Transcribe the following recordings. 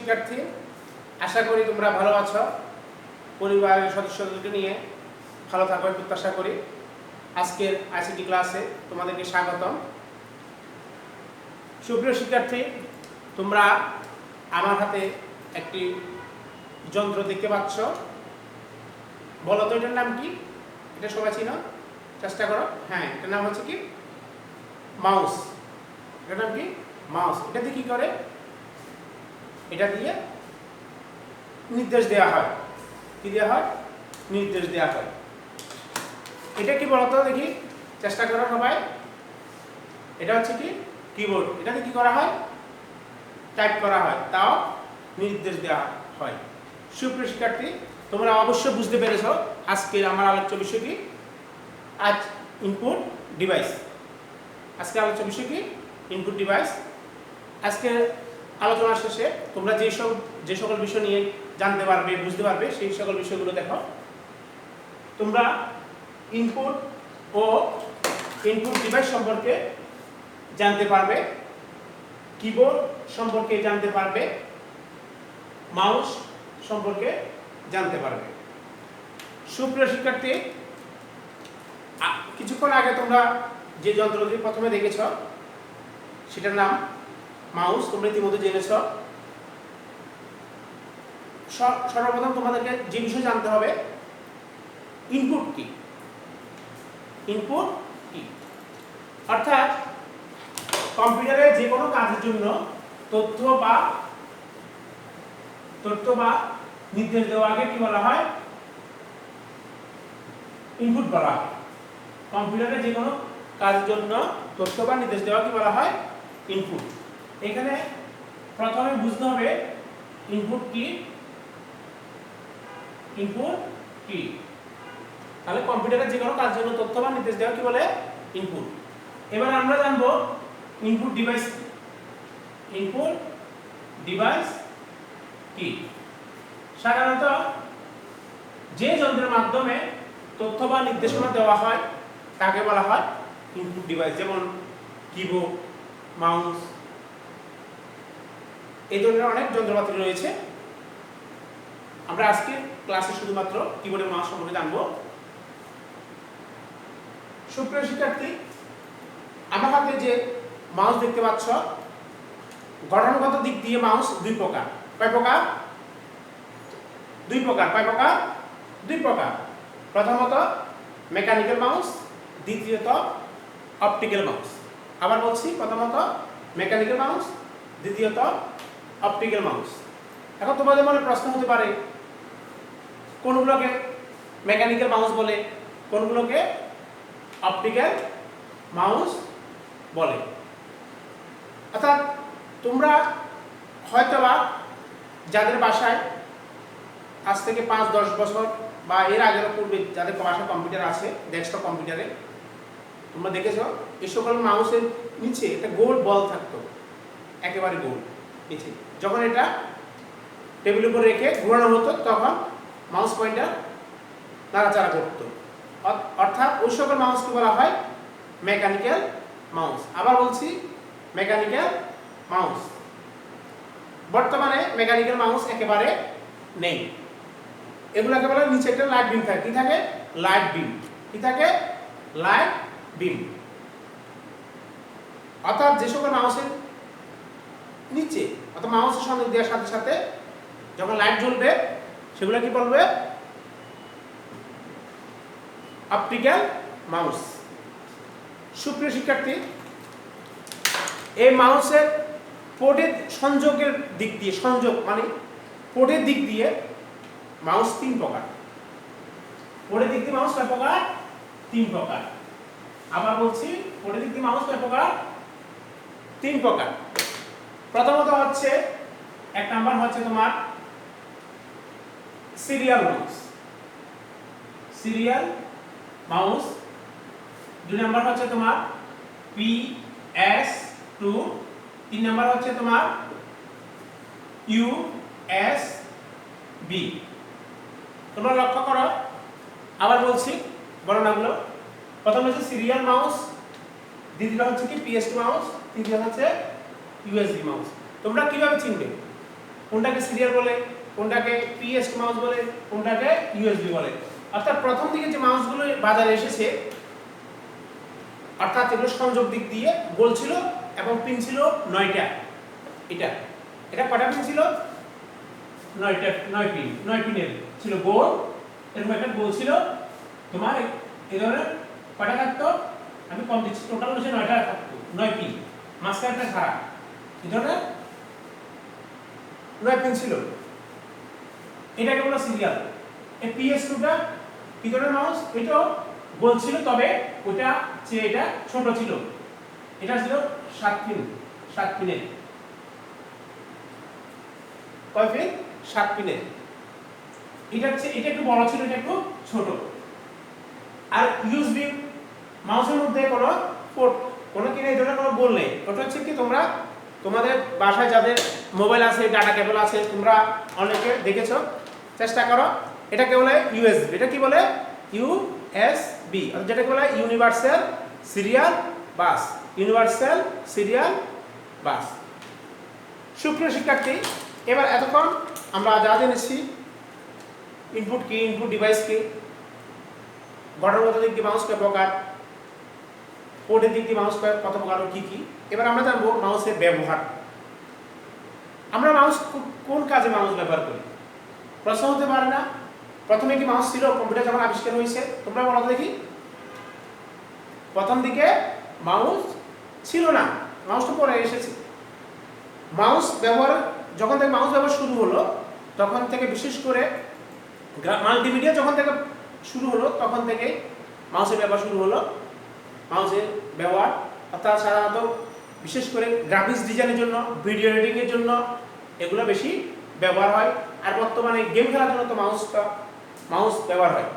শিক্ষার্থী, আশা করি তোমরা ভালো আছো। পরিবারের সদস্যদেরকে নিয়ে ভালো থাকবে প্রত্যাশা করি। আজকের আইসিটি ক্লাসে তোমাদেরকে স্বাগতম। সুপ্রিয় শিক্ষার্থী, তোমরা আমার হাতে একটি যন্ত্র দেখতে পাচ্ছ। বলো তো এটার নাম কি? এটা সবাই চিনো? চেষ্টা করো। হ্যাঁ, এটার নাম হচ্ছে কি? মাউস। এটার নাম কি? মাউস। এটা দিয়ে কি করে? এটা দিয়ে নির্দেশ দেওয়া হয়। কি দেওয়া হয়? নির্দেশ দেওয়া হয়। এটা কি বলতো দেখি, চেষ্টা করো সবাই। এটা হচ্ছে কি? কিবোর্ড। এটাতে কি করা হয়? টাইপ করা হয়, তাও নির্দেশ দেওয়া হয়। সুপ্রিয় শিক্ষার্থী, তোমরা অবশ্যই বুঝতে পেরেছ আজকে আমার আলোচ্য বিষয় কি? আজ ইনপুট ডিভাইস। আজকে আলোচ্য বিষয় কি? Input device. আজকে আলোচনা শেষে তোমরা যে সকল বিষয় নিয়ে জানতে পারবে, বুঝতে পারবে, সেই সকল বিষয়গুলো দেখো। তোমরা ইনপুট ও ইনপুট ডিভাইস সম্পর্কে জানতে পারবে, কিবোর্ড সম্পর্কে জানতে পারবে, মাউস সম্পর্কে জানতে পারবে। সুপ্রিয় শিক্ষার্থী, কিছুক্ষণ আগে তোমরা যে যন্ত্রটি প্রথমে দেখেছ সেটার নাম মাউস। তোমরা ইতিমধ্যে জেনেছ। সর্বপ্রথম তোমাদেরকে যে বিষয় জানতে হবে, ইনপুট কি? ইনপুট কি? অর্থাৎ কম্পিউটারে যে কোনো কাজের জন্য তথ্য বা নির্দেশ দেওয়া আগে কি বলা হয়? ইনপুট বলা হয়। কম্পিউটারে যে কোনো কাজের জন্য তথ্য বা নির্দেশ দেওয়া কি বলা হয়? ইনপুট। এখানে প্রথমে বুঝতে হবে ইনপুট কি। ইনপুট কি? তাহলে কম্পিউটারে যে কোনো কাজের জন্য তথ্য বা নির্দেশ দেওয়া কি বলে? ইনপুট। এবার আমরা জানবো ইনপুট ডিভাইস কি। ইনপুট ডিভাইস কি? সাধারণত যে যন্ত্রের মাধ্যমে তথ্য বা নির্দেশনা দেওয়া হয় তাকে বলা হয় ইনপুট ডিভাইস। যেমন কিবোর্ড, মাউস, এই ধরনের অনেক যন্ত্রপাতি রয়েছে। আমরা আজকে ক্লাসে শুধুমাত্র কিবোর্ড এবং মাউস সম্পর্কে জানবো। সুপ্রিয় শিক্ষার্থী, আমার হাতে যে মাউস দেখতে পাচ্ছ, গঠনগত দিক দিয়ে মাউস দুই প্রকার। কয় প্রকার? দুই প্রকার। কয় প্রকার? দুই প্রকার। প্রথমত মেকানিক্যাল মাউস, দ্বিতীয়ত অপটিক্যাল মাউস। আবার বলছি, প্রথমত মেকানিক্যাল মাউস, দ্বিতীয়ত অপটিক্যাল মাউস। এখন তোমাদের মনে প্রশ্ন হতে পারে, কোনগুলোকে মেকানিক্যাল মাউস বলে, কোনগুলোকে অপটিক্যাল মাউস বলে? অর্থাৎ তোমরা হয়তোবা যাদের বাসায় আজ থেকে 5-10 বছর বা এর আগের পূর্বে যাদের বাসায় কম্পিউটার আছে, ডেস্কটপ কম্পিউটারে তোমরা দেখেছো এই সকল মাউসের নিচে একটা গোল বল থাকতো, একেবারে গোল নিচে। যখন এটা টেবিলের উপর রেখে ঘোরানো হতো তখন মাউস পয়েন্টার নাড়াচাড়া করতো। অর্থাৎ ওই সকল মাউসকে বলা হয় মেকানিক্যাল মাউস। আবার বলছি, মেকানিক্যাল মাউস। বর্তমানে মেকানিক্যাল মাউস একেবারে নেই। এগুলোকে বলে নিচে একটা লাইট বিম থাকে। কি থাকে? লাইট বিম। কি থাকে? লাইট বিম। অর্থাৎ যে সকল মাউসের নিচে অর্থাৎ মাউসের সঙ্গে দেওয়ার সাথে সাথে যখন লাইট জ্বলবে সেগুলো কি বলবে? Optical mouse. সুপ্রিয় শিক্ষার্থী, এই মাউসের পোর্টের সংযোগের দিক দিয়ে, সংযোগ মানে পোর্টের দিক দিয়ে মাউস 3 প্রকার। পোর্টের দিক দিয়ে মাউস কয় প্রকার? 3 প্রকার। আবার বলছি, পোর্টের দিক দিয়ে মাউস কয় প্রকার? 3 প্রকার। প্রথমত হচ্ছে, এক নাম্বার হচ্ছে তোমার serial mouse. Serial mouse. 2 number হচ্ছে তোমার PS2। 3 নাম্বার হচ্ছে তোমার USB। তোমরা লক্ষ্য করো, আবার বলছি গণনাগুলো। প্রথম হচ্ছে সিরিয়াল মাউস, দ্বিতীয় হচ্ছে কি PS2 মাউস, তৃতীয় হচ্ছে USB মাউস। তোমরা কিভাবে চিনবে? কোনটাকে সিরিয়াল বলে, কোনটাকে PS2 মাউস বলে, কোনটাকে USB বলে। অর্থাৎ প্রথম দিকে যে মাউসগুলো বাজারে এসেছে অর্থাৎ এগুলো সংযোগ দিক দিয়ে গোল ছিল এবং পিন ছিল 9টা। এটা কয়টা পিন ছিল? 9 পিনের ছিল গোল, এরকম একটা গোল ছিল তোমার এই ধরনের কয়টা থাকতো, আমি কম দিচ্ছি, টোটাল হচ্ছে 9টা থাকতো, 9 পিন, মাঝখানে একটা ছাড়া, এই ধরনের 9 পিন ছিল। এটাকে বলা সিরিয়াল। এই PS2টা কি ধরনের মাউস? এটাও গোল ছিল, তবে ওটা চেয়ে এটা ছোট ছিল। এটা ছিল 7 পিনের। কয় পিন? 7 পিনের। এটা একটু বড় ছিল, এটা একটু ছোট। আর USB মাউসের মধ্যে কোনো পোর্ট কোনো কি নেই, ধরে কোনো গোল নেই। ওটা হচ্ছে কি তোমরা তোমাদের বাসায় যাদের মোবাইল আছে, ডাটা কেবল আছে, তোমরা অনেকে দেখেছো, চেষ্টা করো। এটাকে বলে USB। এটা কি বলে? USB, যেটাকে বলে universal serial bus. Universal serial bus. সুপ্রিয় শিক্ষার্থী, এবার এতক্ষণ আমরা যা জেনেছি, ইনপুট কি, ইনপুট ডিভাইস কি, গঠনগত দিক দিয়ে মাউস কয় প্রকার, কোডের দিক দিয়ে মাউস কত প্রকার ও কি কি। এবার আমরা জানবো মাউসের ব্যবহার। আমরা মাউস কোন কাজে মাউস ব্যবহার করি? প্রশ্ন হতে পারে না, প্রথমে কি মাউস ছিল কম্পিউটার যখন আবিষ্কার হয়েছে? তোমরা বলো দেখি। প্রথম দিকে মাউস ছিল না, মাউসটা পরে এসেছে। মাউস ব্যবহার যখন থেকে মাউস ব্যবহার শুরু হলো তখন থেকে, বিশেষ করে মাল্টিমিডিয়া যখন থেকে শুরু হলো তখন থেকে মাউসের ব্যবহার শুরু হলো। মাউসের ব্যবহার অর্থাৎ সাধারণত বিশেষ করে গ্রাফিক্স ডিজাইনের জন্য, ভিডিও এডিটিংয়ের জন্য এগুলো বেশি ব্যবহার হয়। আর বর্তমানে গেম খেলার জন্য তো মাউস ব্যবহার হয়।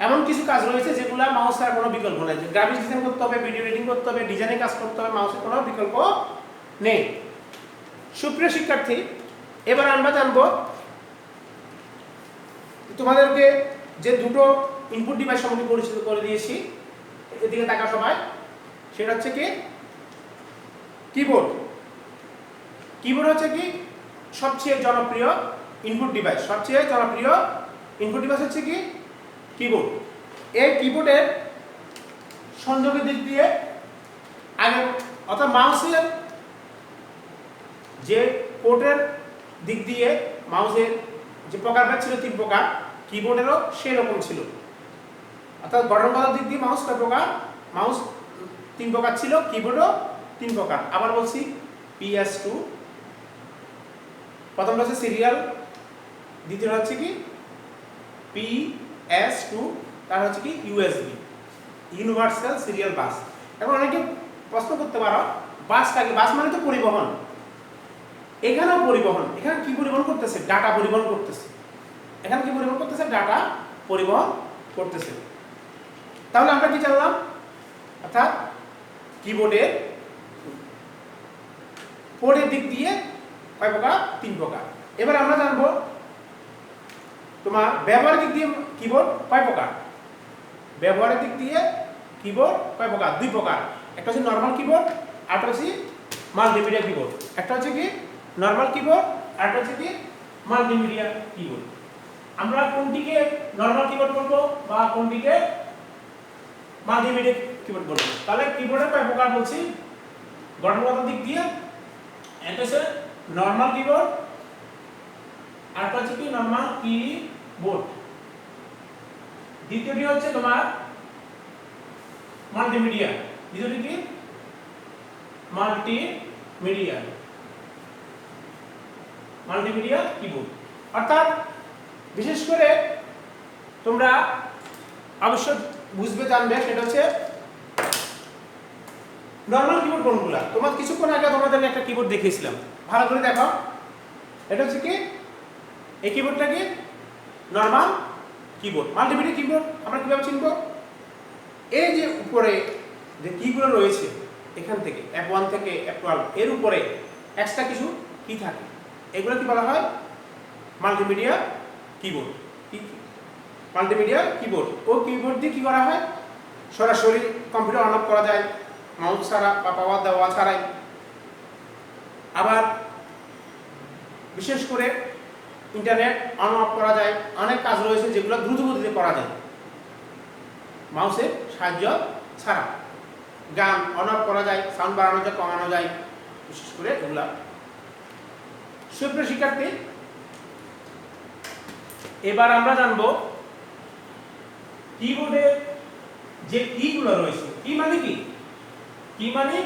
এমন কিছু কাজ রয়েছে যেগুলো মাউস ছাড়া কোনো বিকল্প নেই। গ্রাফিক্স ডিজাইন করতে হবে, ভিডিও এডিটিং করতে হবে, ডিজাইনের কাজ করতে হবে, মাউসের কোনো বিকল্প নেই। সুপ্রিয় শিক্ষার্থী, এবার আমরা জানবো তোমাদেরকে যে দুটো ইনপুট ডিভাইস সম্পর্কে পরিচিত করে দিয়েছি, এদিকে তাকা সবাই। সেটা হচ্ছে কি কিবোর্ড। কিবোর্ড হচ্ছে কি সবচেয়ে জনপ্রিয় ইনপুট ডিভাইস। সবচেয়ে জনপ্রিয় ইনপুট ডিভাইস হচ্ছে কি কিবোর্ড। এই কিবোর্ডের সংযোগের দিক দিয়ে আগে অর্থাৎ মাউসের যে পোর্টের দিক দিয়ে মাউসের যে প্রকারভেদ ছিল 3 প্রকার, কিবোর্ডেরও সেই রকম ছিল। অর্থাৎ গঠনগত দিক দিয়ে মাউস কয় প্রকার? মাউস 3 প্রকার ছিল, কিবোর্ডও 3 প্রকার। আবার বলছি, PS2 প্রথমটা হচ্ছে সিরিয়াল, দ্বিতীয়টা হচ্ছে কি PS2, তার হচ্ছে কি USB, ইউনিভার্সাল সিরিয়াল বাস। এখন অনেকে প্রশ্ন করতে পারো, বাসটা কি? বাস মানে তো পরিবহন। এখানেও পরিবহন। এখানে কি পরিবহন করতেছে? ডাটা পরিবহন করতেছে। এখানে কি পরিবহন করতেছে? ডাটা পরিবহন করতেছে। তাহলে আমরা কি জানলাম? অর্থাৎ কিবোর্ডের পোর্টের দিক দিয়ে কয় প্রকার? 3 প্রকার। এবার আমরা জানবো তোমার ব্যবহারের দিক দিয়ে কিবোর্ড কয় প্রকার। ব্যবহারের দিক দিয়ে কিবোর্ড কয় প্রকার? 2 প্রকার। একটা হচ্ছে নরমাল কিবোর্ড, আরেকটা হচ্ছে মাল্টিমিডিয়া কিবোর্ড। একটা হচ্ছে কি নরমাল কিবোর্ড, আরেকটা হচ্ছে কি মাল্টিমিডিয়া কিবোর্ড। আমরা কোনটিকে নরমাল কিবোর্ড বলবো বা কোনটিকে মাল্টিমিডিয়া কিবোর্ড বলবো? তাহলে কিবোর্ডের কয় প্রকার বলছি গঠনগত দিক দিয়ে। একটা হচ্ছে নরমাল কিবোর্ড, আরেকটা হচ্ছে কি নরমাল কিবোর্ড। দ্বিতীয়টি হচ্ছে তোমার মাল্টিমিডিয়া। দ্বিতীয়টি কি মাল্টিমিডিয়া কিবোর্ড। অর্থাৎ বিশেষ করে তোমরা অবশ্য বুঝবে, জানবে, সেটা হচ্ছে নরমাল কিবোর্ড কোনগুলা। তোমার কিছুক্ষণ আগে তোমাদেরকে একটা কিবোর্ড দেখিয়েছিলাম, ভালো করে দেখো। এটা হচ্ছে কি এই কিবোর্ডটা কি নরমাল কিবোর্ড। মাল্টিমিডিয়া কিবোর্ড আমরা কিভাবে চিনব? এই যে উপরে যে কিগুলো রয়েছে, এখান থেকে F1 থেকে F12 এর উপরে এক্সট্রা কিছু কি থাকে, এগুলো কি বলা হয়? Multimedia keyboard. Multimedia keyboard. ও কিবোর্ড দিয়ে কি করা হয়? সরাসরি কম্পিউটার অন অফ করা যায়, মাউস ছাড়া বা পাওয়ার দেওয়া ছাড়াই। আবার বিশেষ করে ইন্টারনেট অন অফ করা যায়, অনেক কাজ রয়েছে যেগুলো দ্রুত গতিতে করা যায় মাউসের সাহায্য ছাড়া। গান অন অফ করা যায়, সাউন্ড বাড়ানো যায়, কমানো যায়, বিশেষ করে এগুলা। সুপ্রিয় শিক্ষার্থী, এবার আমরা জানবো কিবোর্ডের যে কিগুলো রয়েছে। কি মানে কি? কি মানে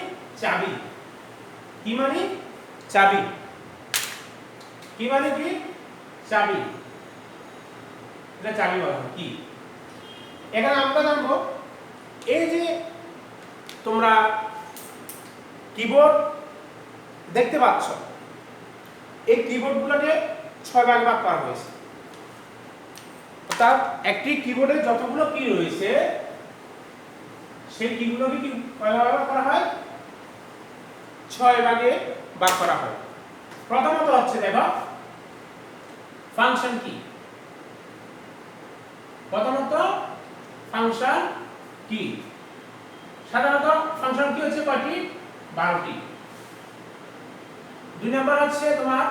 চাবি। কি মানে চাবি। কি মানে কি? চাবি। এটা চাবি বলা হয় কি। এখানে আমরা জানবো এই যে তোমরা কিবোর্ড দেখতে পাচ্ছ, এই কিবোর্ডগুলোকে 6 ভাগে ভাগ করা হয়েছে। অর্থাৎ একটি কিবোর্ডে যতগুলো কি রয়েছে সেই কিগুলোকে কি কয় ভাগে ভাগ করা হয়? 6 ভাগে ভাগ করা হয়। প্রথমত হচ্ছে দেখো ফাংশন কি। প্রথমত ফাংশন কি। সাধারণত ফাংশন কি হচ্ছে কয়টি? 12টি। 2 নাম্বার হচ্ছে তোমার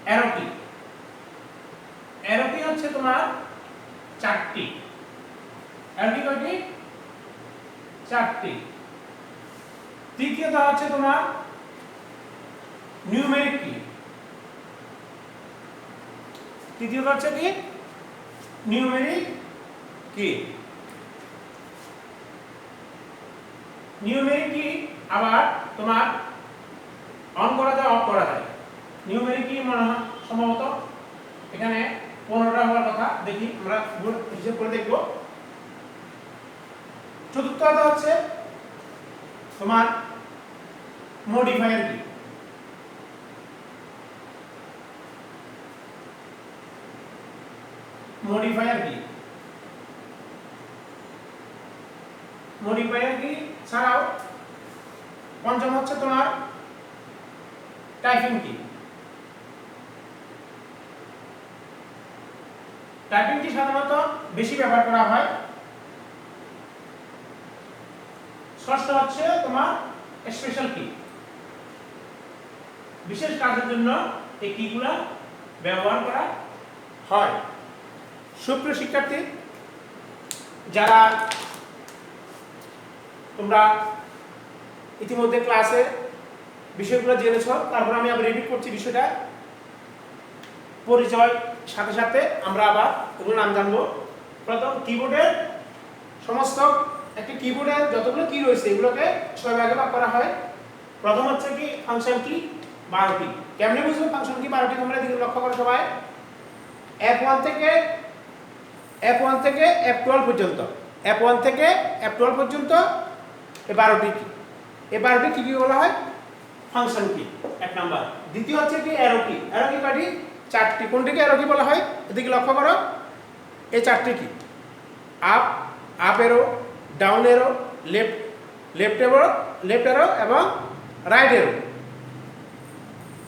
অ্যারো কি। অ্যারো কি হচ্ছে তোমার 4টি। অ্যারো কি কয়টি? 4টি। তৃতীয়ত হচ্ছে তোমার নিউমেরিক কি। তৃতীয়ত হচ্ছে কি? নিউমেরিক কি। নিউমেরিক কি আবার তোমার অন করা যায়, অফ করা যায়। নিউমেরিক কি মনে হয় সম্ভবত এখানে 15টা হওয়ার কথা। দেখি আমরা হিসাব করে দেখব। চতুর্থটা হচ্ছে তোমার মডিফায়ার কি। মডিফায়ার কি। মডিফায়ার কি ছাড়াও পঞ্চম হচ্ছে তোমার টাইপিং কি। টাইপিং কি সাধারণত বেশি ব্যবহার করা হয়। ষষ্ঠ হচ্ছে তোমার স্পেশাল কি। বিশেষ কাজের জন্য এই কিগুলা ব্যবহার করা হয়। সুপ্রিয় শিক্ষার্থী, যারা তোমরা ইতিমধ্যে ক্লাসে বিষয়গুলো জেনেছ, তারপর আমি আবার রিপিট করছি বিষয়টা। পরিচয় সাথে সাথে আমরা আবার এগুলো নাম জানবো। প্রথম কিবোর্ডের সমস্ত একটি কিবোর্ডের যতগুলো কি রয়েছে এগুলোকে 6 ভাগে ভাগ করা হয়। প্রথম হচ্ছে কি ফাংশন কি 12টি। কেমনে বুঝবো ফাংশন কি 12টি? তোমরা এদিকে লক্ষ্য করো সবাই। F1 থেকে F12 পর্যন্ত, F1 থেকে F12 পর্যন্ত এই 12টি কি। এই 12টি কি বলা হয়? ফাংশন কি, এক নাম্বার। দ্বিতীয় হচ্ছে কি অ্যারো কি। অ্যারো কি কয়টি? 4টি। কোনটিকে অ্যারো কি বলা হয়? এদিকে লক্ষ্য করো, এই 4টি কি up arrow, down arrow, left arrow এবং রাইট অ্যারো।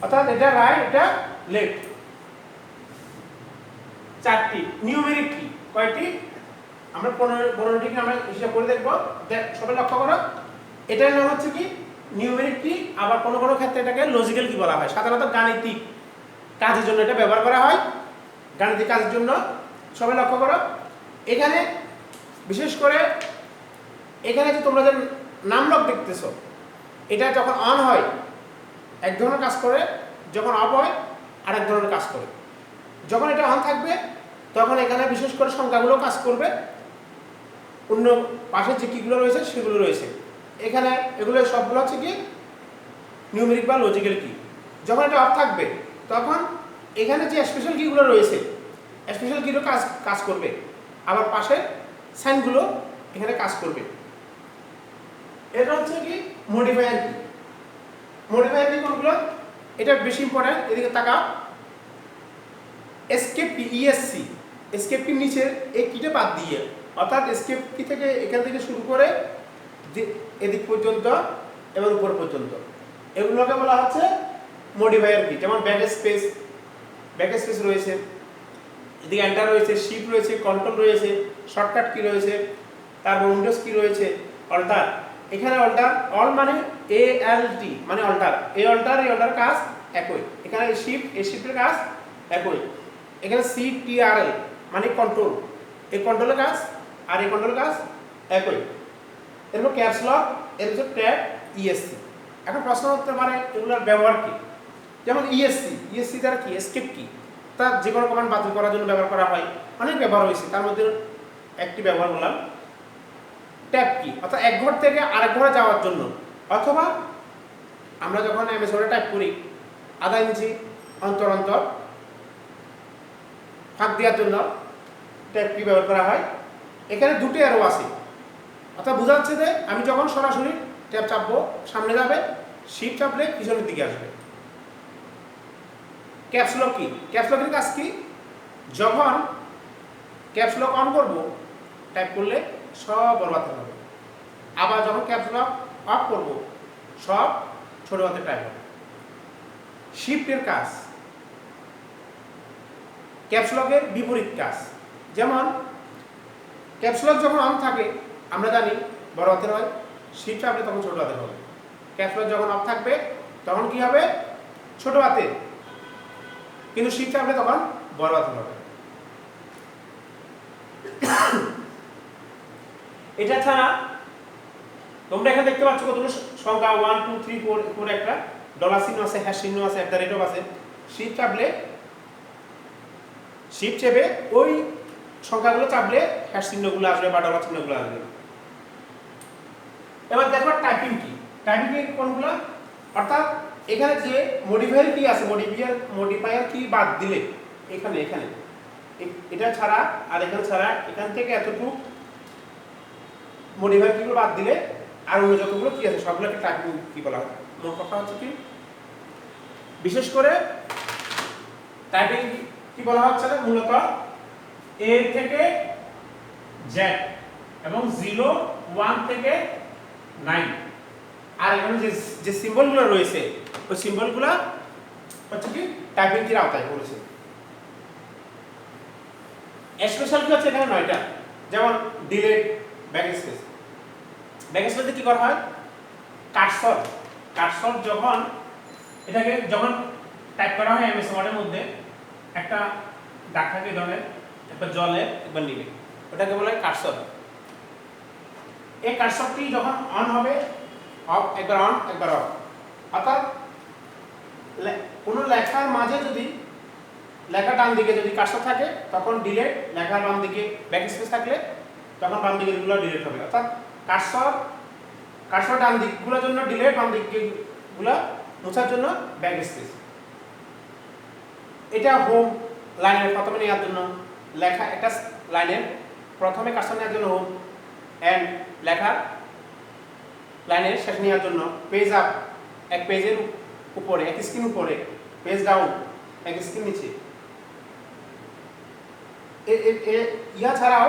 অর্থাৎ এটা রাইট, এটা লেফট। 4টি। নিউমেরিক কি কয়টি? আমরা 15টিকে আমরা হিসাব করে দেখব। সবাই লক্ষ্য করো, এটার নাম হচ্ছে কি নিউমেরিক কি। আবার কোনো কোনো ক্ষেত্রে এটাকে লজিক্যাল কি বলা হয়। সাধারণত গাণিতিক কাজের জন্য এটা ব্যবহার করা হয়, গাণিতিক কাজের জন্য। সবাই লক্ষ্য করো, এখানে বিশেষ করে এখানে যে তোমরা যে নামলক দেখতেছো, এটা যখন অন হয় এক ধরনের কাজ করে, যখন অফ হয় আরেক ধরনের কাজ করে। যখন এটা অন থাকবে তখন এখানে বিশেষ করে সংখ্যাগুলো কাজ করবে, অন্য পাশে যে কিগুলো রয়েছে সেগুলো রয়েছে এখানে, এগুলো সবগুলো হচ্ছে কি নিউমেরিক বা লজিক্যাল কি। যখন এটা অফ থাকবে তখন এখানে যে স্পেশাল কিগুলো রয়েছে স্পেশাল কিগুলো কাজ করবে, আবার পাশে সাইনগুলো এখানে কাজ করবে। এটা হচ্ছে কি মডিফায়ার কি। মডিফায়ার কি কোনগুলো? এটা বেশি ইম্পর্টেন্ট, এদিকে তাকাও। এসকেপ কি, ইএসসি। এসকেপ কি নিচে এই কিটা বাদ দিয়ে, অর্থাৎ এসকেপ কি থেকে এখান থেকে শুরু করে এদিক পর্যন্ত এবং উপর পর্যন্ত, এগুলোকে বলা হচ্ছে মডিফায়ার কি। যেমন ব্যাক স্পেস রয়েছে, এদিকে এন্টার রয়েছে, শিফট রয়েছে, কন্ট্রোল রয়েছে, শর্টকাট কি রয়েছে, তারপর উইন্ডোজ কি রয়েছে, অল্টার। এখানে অল্টার, অল মানে ALT মানে অল্টার। এই অল্টার কাজ একই, এখানে শিফট, এই শিফটের কাজ একই, এখানে CTRL মানে কন্ট্রোল, এই কন্ট্রোলের কাজ আর এই কন্ট্রোলের কাজ একই। এরপর ক্যাপস লক, এর হচ্ছে ট্যাব, ESC। এখন প্রশ্ন হতে পারে এগুলোর ব্যবহার কি? যেমন ESC দ্বারা কি এসকেপ কি, তা যে কোনো কমান্ড বাতিল করার জন্য ব্যবহার করা হয়, অনেক ব্যবহার হয়েছে, তার মধ্যে একটি ব্যবহার করলাম ট্যাব কি, অর্থাৎ এক ঘর থেকে আরেক ঘরে যাওয়ার জন্য, অথবা আমরা যখন MS ওয়ার্ডে টাইপ করি আধা ইঞ্চি অন্তর অন্তর ফাঁক দেওয়ার জন্য ট্যাব কি ব্যবহার করা হয়। এখানে দুটি অ্যারো আছে, অর্থাৎ বোঝা যাচ্ছে যে আমি যখন সরাসরি ট্যাব চাপবো সামনে যাবে, শিফট চাপলে পিছনের দিকে আসবে। ক্যাপস লক কি, ক্যাপস লকের কাজ কি, যখন ক্যাপস লক অন করব টাইপ করলে সব বড় হাতে হবে, আবার যখন ক্যাপস লক অফ করব সব ছোট হাতে টাইপ হবে। শিফটের কাজ ক্যাপস লকের বিপরীত কাজ, যেমন ক্যাপস লক যখন অন থাকে আমরা জানি বড় হাতের হয়, শিফট চাপলে তখন ছোট হাতের হবে। ক্যাপস লক যখন অফ থাকবে তখন কি হবে, ছোট হাতের, কিন্তু শিফট চাপলে তখন বড় হাতের হবে। এটা ছাড়া তোমরা এখানে দেখতে পাচ্ছ কতগুলো সংখ্যা 1 2 3 4 4 একটা ডলার চিহ্ন আছে, হ্যাশ চিহ্ন আছে, @ আছে। শিফট চাপলে, শিফট চেপে ওই সংখ্যাগুলো চাপলে হ্যাশ চিহ্নগুলো আসবে বা ডলার চিহ্নগুলো আসবে। এবার দেখো টাইপিং কি, টাইপিং কি কোনগুলো, অর্থাৎ এখানে যে মডিফায়ার কি আছে, মডিফায়ার কি বাদ দিলে এখানে এটা ছাড়া আর এখানে ছাড়া এখান থেকে এতটুকু মডিফায়ার কিগুলো বাদ দিলে আর অন্য যতগুলো কি আছে সবগুলোকে টাইপিং কি বলা হয়। মোট কথা হচ্ছে কি, বিশেষ করে টাইপিং কি বলা হচ্ছে না, মূলত A থেকে Z এবং 0 1 থেকে 9, আর এখানে যে সিম্বলগুলো রয়েছে ওই সিম্বলগুলো হচ্ছে কি টাইপিং কির আওতায় পড়েছে। স্পেশাল কি হচ্ছে এখানে 9টা, যেমন ডিলিট, ব্যাকস্পেস। ব্যাকস্পেসে কি করা হয়, কার্সর যখন এটাকে যখন টাইপ করা হয় MS ওয়ার্ডের মধ্যে একটা দাগ থাকে ধরনের, একবার জলে একবার নীলে, ওটাকে বলা হয় কার্সর। এই কার্সরটি যখন অন হবে, অফ, একবার অন একবার অফ, অর্থাৎ কোনো লেখার মাঝে যদি লেখা ডান দিকে যদি কার্সর থাকে তখন ডিলিট, লেখার বাম দিকে ব্যাকস্পেস থাকলে তখন বাম দিকের গুলো ডিলিট হবে, অর্থাৎ কার্সর ডান দিকগুলোর জন্য ডিলিট, বাম দিকগুলো মোছার জন্য ব্যাকস্পেস। এটা হোম লাইনের প্রথমে নেওয়ার জন্য, লেখা একটা লাইনের প্রথমে কার্সর নেওয়ার জন্য হোম, এন্ড লেখার লাইনের শেষ নেওয়ার জন্য পেজ আপ, এক পেজের উপরে এক স্ক্রিন উপরে, পেজ ডাউন এক স্ক্রিন নিচে। ইহা ছাড়াও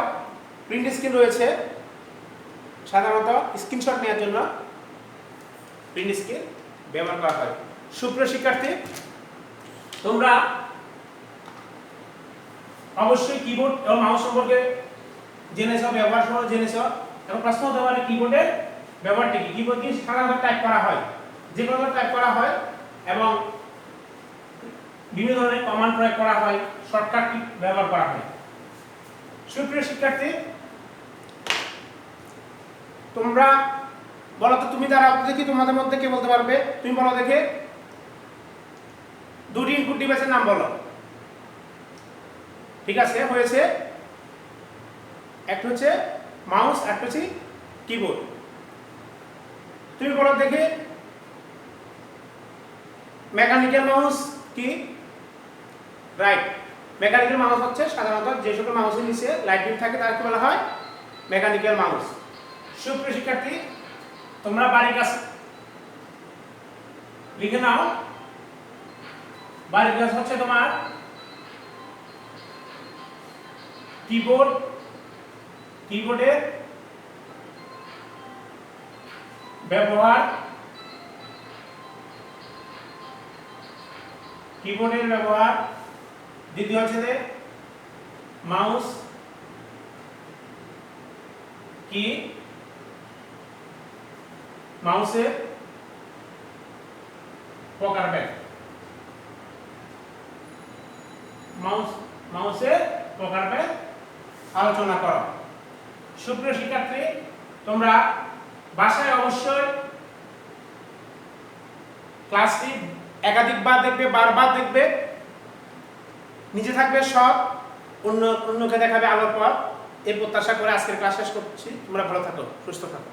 প্রিন্ট স্ক্রিন রয়েছে, সাধারণত স্ক্রিনশট নেওয়ার জন্য প্রিন্ট স্ক্রিন ব্যবহার করা হয়। সুপ্রিয় শিক্ষার্থী, তোমরা অবশ্যই কিবোর্ড এবং মাউস সম্পর্কে জেনেছ, ব্যবহার সম্পর্কে জেনেছ, এবং প্রশ্ন হতে পারে কিবোর্ডের ব্যবহারটি কি। কিবোর্ড দিয়ে সাধারণত টাইপ করা হয়, যে কোনো টাইপ করা হয় এবং বিভিন্ন ধরনের কমান্ড প্রয়োগ করা হয়, শর্টকাট কি ব্যবহার করা হয়। সুপ্রিয় শিক্ষার্থী, তোমরা বলো তো, তুমি দাঁড়াও দেখি, তোমাদের মধ্যে কে বলতে পারবে, তুমি বলো দেখে দুটি ইনপুট ডিভাইসের নাম বলো। ঠিক আছে, হয়েছে, একটা হচ্ছে মাউস, একটা হচ্ছে কিবোর্ড। তুমি বলো দেখে মেকানিক্যাল মাউস কি, রাইট। মেকানিক্যাল মাউস হচ্ছে সাধারণত যে সকল মাউসের নিচে লাইট বিম থাকে তাকে বলা হয় মেকানিক্যাল মাউস। সুপ্রিয় শিক্ষার্থী, তোমরা বাড়ির কাজ লিখে নাও। বাড়ির কাজ হচ্ছে তোমার কিবোর্ডের ব্যবহার, দ্বিতীয় হচ্ছে যে মাউস কি, মাউসের প্রকারভেদ। মাউসের প্রকারভেদ আলোচনা করো। সুপ্রিয় শিক্ষার্থী, তোমরা বাসায় অবশ্যই ক্লাসটি একাধিকবার দেখবে, বারবার দেখবে, নিজে থাকবে সৎ, অন্যকে দেখাবে আলোর পথ। এই প্রত্যাশা করে আজকের ক্লাস শেষ করছি। তোমরা ভালো থাকো, সুস্থ থাকো।